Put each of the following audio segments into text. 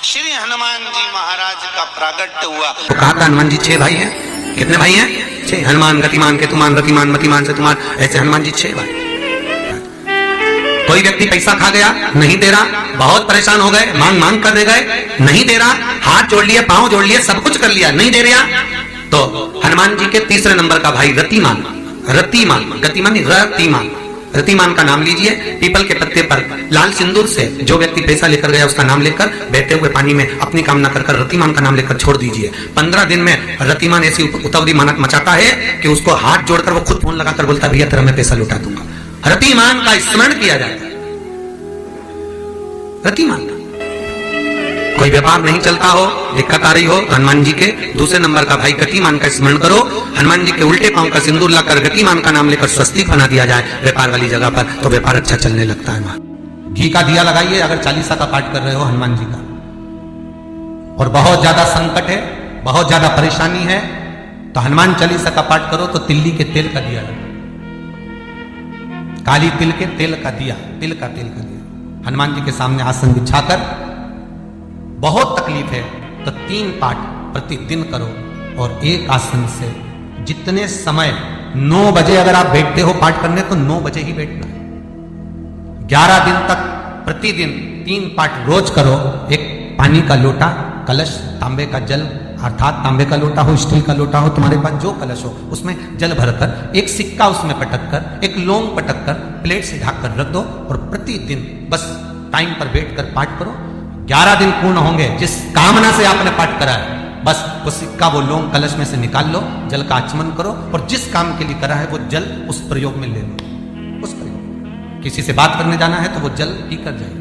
श्री हनुमान जी महाराज का प्रागट्य हुआ। तो कहा था हनुमान जी 6 भाई हैं। कितने भाई हैं? 6। हनुमान, गतिमान, केतुमान, रतिमान, मतिमान, सेतुमान, ऐसे हनुमान जी 6 भाई। कोई व्यक्ति पैसा खा गया, नहीं दे रहा, बहुत परेशान हो गए, मांग मांग करने गए, नहीं दे रहा, हाथ जोड़ लिए, पांव जोड़ लिए, सब कुछ कर लिया, नहीं दे रहा, तो हनुमान जी के तीसरे नंबर का भाई रतिमान, रतिमान, गतिमान नहीं, रतिमान, रतिमान का नाम लीजिए। पीपल के पत्ते पर लाल सिंदूर से जो व्यक्ति पैसा लेकर गया उसका नाम लेकर बहते हुए पानी में अपनी कामना कर रतिमान का नाम लेकर छोड़ दीजिए। 15 दिन में रतिमान ऐसी उतावली मानत मचाता है कि उसको हाथ जोड़कर वो खुद फोन लगाकर बोलता है भैया तेरा मैं पैसा लौटा दूंगा। रतिमान का स्मरण किया जाता है। रतिमान कोई व्यापार नहीं चलता हो, दिक्कत आ रही हो, हनुमान जी के दूसरे नंबर का भाई गतिमान का स्मरण करो। हनुमान जी के उल्टे पांव का सिंदूर लाकर गतिमान का नाम लेकर स्वस्तिक बना दिया जाए व्यापार वाली जगह पर, तो व्यापार अच्छा चलने लगता है। घी का दिया लगाइए अगर 40 का पाठ कर रहे हो हनुमान जी का, और बहुत ज्यादा संकट है, बहुत ज्यादा परेशानी है, तो हनुमान 40 का पाठ करो तो तिल्ली के तेल का दिया लगाओ, काली तिल के तेल का दिया, तिल का तेल का दिया हनुमान जी के सामने आसन बिछाकर, बहुत तकलीफ है तो 3 पाठ प्रतिदिन करो। और एक आसन से जितने समय 9 बजे अगर आप बैठते हो पाठ करने तो 9 बजे ही बैठना है। 11 दिन तक प्रतिदिन 3 पाठ रोज करो। एक पानी का लोटा, कलश, तांबे का जल, अर्थात तांबे का लोटा हो, स्टील का लोटा हो, तुम्हारे पास जो कलश हो उसमें जल भरकर, एक सिक्का उसमें पटक कर, एक लौंग पटक कर प्लेट से ढक कर रख दो और प्रतिदिन बस टाइम पर बैठकर पाठ करो। 11 दिन पूर्ण होंगे, जिस कामना से आपने पाठ करा है बस वो सिक्का, वो लौंग कलश में से निकाल लो, जल का आचमन करो और जिस काम के लिए करा है वो जल उस प्रयोग में ले लो। उस प्रयोग, किसी से बात करने जाना है तो वो जल पी कर जाएगा,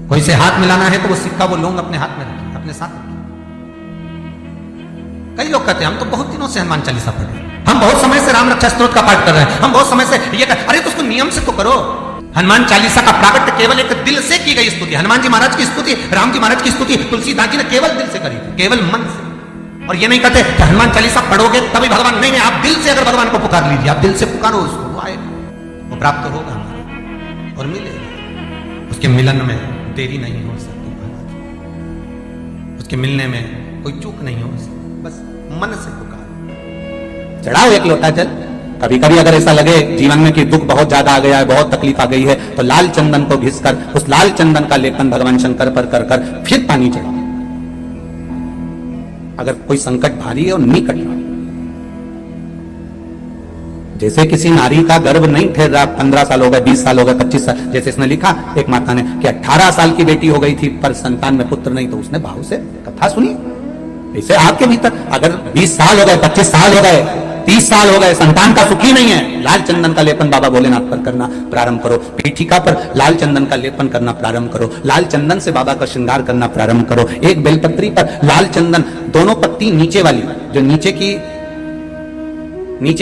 कोई से हाथ मिलाना है तो वो सिक्का, वो लौंग अपने हाथ में रखिए, अपने साथ रखिए। कई लोग कहते हैं हम तो बहुत दिनों से हनुमान चालीसा पढ़ रहे हैं, हम बहुत समय से राम रक्षा स्तोत्र का पाठ कर रहे हैं, हम बहुत समय से ये कर, अरे तो उसको नियम से तो करो। हनुमान चालीसा का प्रागट्य केवल एक दिल से की गई स्तुति। हनुमान जी महाराज की स्तुति, राम जी महाराज की स्तुति तुलसीदास जी ने केवल दिल से करी, केवल मन से। और ये नहीं कहते कि हनुमान चालीसा पढ़ोगे तभी भगवान, नहीं नहीं, आप दिल से अगर भगवान को पुकार लीजिए, आप दिल से पुकारो उसको, वो आएगा, वो प्राप्त होगा और मिलेगा। उसके मिलन में देरी नहीं हो सकती महाराज, उसके मिलने में कोई चूक नहीं हो सकती, बस मन से पुकार। चढ़ाओ एक लोटा जल। कभी कभी अगर ऐसा लगे जीवन में कि दुख बहुत ज्यादा आ गया है, बहुत तकलीफ आ गई है, तो लाल चंदन को घिसकर उस लाल चंदन का लेपन भगवान शंकर पर कर कर फिर पानी चढ़ाओ। अगर कोई संकट भारी है और निकट रहा, जैसे किसी नारी का गर्भ नहीं ठहर रहा, 15 साल हो गए, 20 साल हो गए, 25 साल, जैसे इसने लिखा एक माता ने कि 18 साल की बेटी हो गई थी पर संतान में पुत्र नहीं, तो उसने भाव से कथा सुनी। ऐसे आपके भीतर अगर 20 साल हो गए, 25 साल हो गए, 30 साल हो गए, संतान का सुखी नहीं है, लाल चंदन का लेपन बाबा भोलेनाथ पर करना प्रारंभ करो। पीठिका पर लाल चंदन का लेपन करना प्रारंभ करो। लाल चंदन से बाबा का श्रृंगार करना प्रारंभ करो। एक बेलपत्री पर लाल चंदन, दोनों पत्ती नीचे वाली, जो नीचे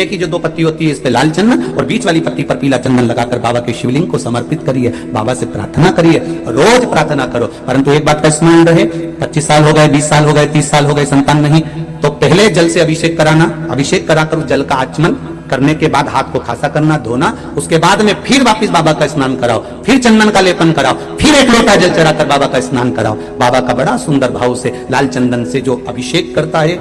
की जो 2 पत्ती होती है इस पे लाल चंदन, और बीच वाली पत्ती पर पीला चंदन लगाकर बाबा के शिवलिंग को समर्पित करिए, बाबा से प्रार्थना करिए, रोज प्रार्थना करो। परंतु एक बात का स्मरण रहे, 25 साल हो गए, 20 साल हो गए, 30 साल हो गए, संतान नहीं, तो पहले जल से अभिषेक कराना, अभिषेक कराकर जल का आचमन करने के बाद हाथ को खासा करना, धोना, उसके बाद में फिर वापस बाबा का स्नान कराओ, फिर चंदन का लेपन कराओ, फिर एक लोटा जल चढ़ाकर बाबा का स्नान कराओ। बाबा का बड़ा सुंदर भाव से लाल चंदन से जो अभिषेक करता है,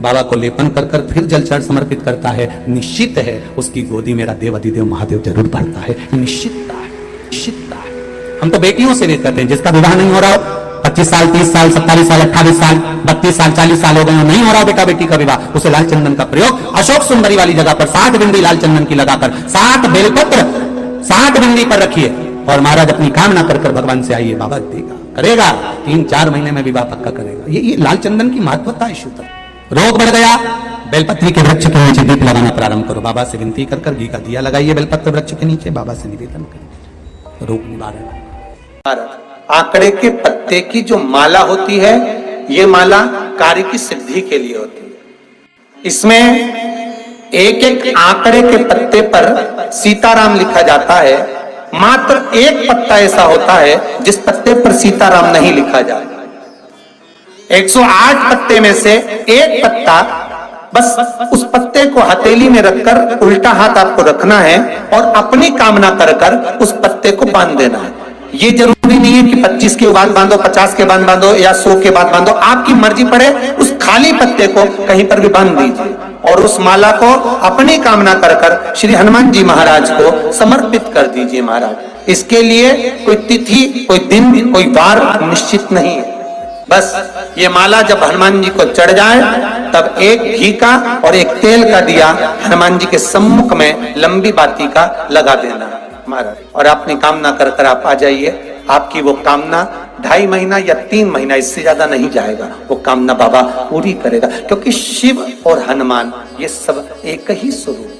बाबा को लेपन कर कर फिर जल चढ़ समर्पित करता है, निश्चित है उसकी गोदी मेरा देव अधिदेव महादेव जरूर बढ़ता है। निश्चितता है, निश्चितता है। हम तो बेटियों से वेट करते हैं, जिसका विवाह नहीं हो रहा हो, 25 साल, 30 साल, 27 साल, 28 साल, 32 साल, 40 साल हो गए, नहीं हो रहा बेटा बेटी का विवाह, उसे लाल चंदन का प्रयोग अशोक सुंदरी वाली जगह पर 7 बिंदी लाल चंदन की लगाकर 7 बेलपत्र 7 बिंदी पर रखिए और महाराज अपनी कामना कर कर भगवान से आइए, बाबा देगा, करेगा, 3-4 महीने में विवाह पक्का करेगा। ये लाल चंदन की महत्वता है। शुद्ध रोग बढ़ गया, बेलपत्री के वृक्ष के नीचे दीप लगाना प्रारंभ करो, बाबा से विनती कर कर घी का दिया लगाइए बेलपत्र वृक्ष के नीचे, बाबा से निवेदन करिए, रोग निवारण। आंकड़े के पत्ते की जो माला होती है, ये माला कार्य की सिद्धि के लिए होती है। इसमें एक एक आंकड़े के पत्ते पर सीताराम लिखा जाता है। मात्र एक पत्ता ऐसा होता है जिस पत्ते पर सीताराम नहीं लिखा जाता। 108 पत्ते में से एक पत्ता, बस उस पत्ते को हथेली में रखकर उल्टा हाथ आपको रखना है और अपनी कामना कर कर उस पत्ते को बांध देना है। ये जरूरी नहीं है कि 25 के बाद बांधो, 50 के बाद बांधो या 100 के बाद बांधो, आपकी मर्जी पड़े। उस खाली पत्ते को कहीं पर भी बांध दीजिए और उस माला को अपनी कामना कर कर श्री हनुमान जी महाराज को समर्पित कर दीजिए महाराज। इसके लिए कोई तिथि, कोई दिन, कोई वार निश्चित नहीं है। बस ये माला जब हनुमान जी को चढ़ जाए तब एक घी का और एक तेल का दिया हनुमान जी के सम्मुख में लंबी बाती का लगा देना महाराज, और अपनी कामना कर कर आप आ जाइए। आपकी वो कामना 2.5 महीना या 3 महीना, इससे ज्यादा नहीं जाएगा, वो कामना बाबा पूरी करेगा। क्योंकि शिव और हनुमान ये सब एक ही स्वरूप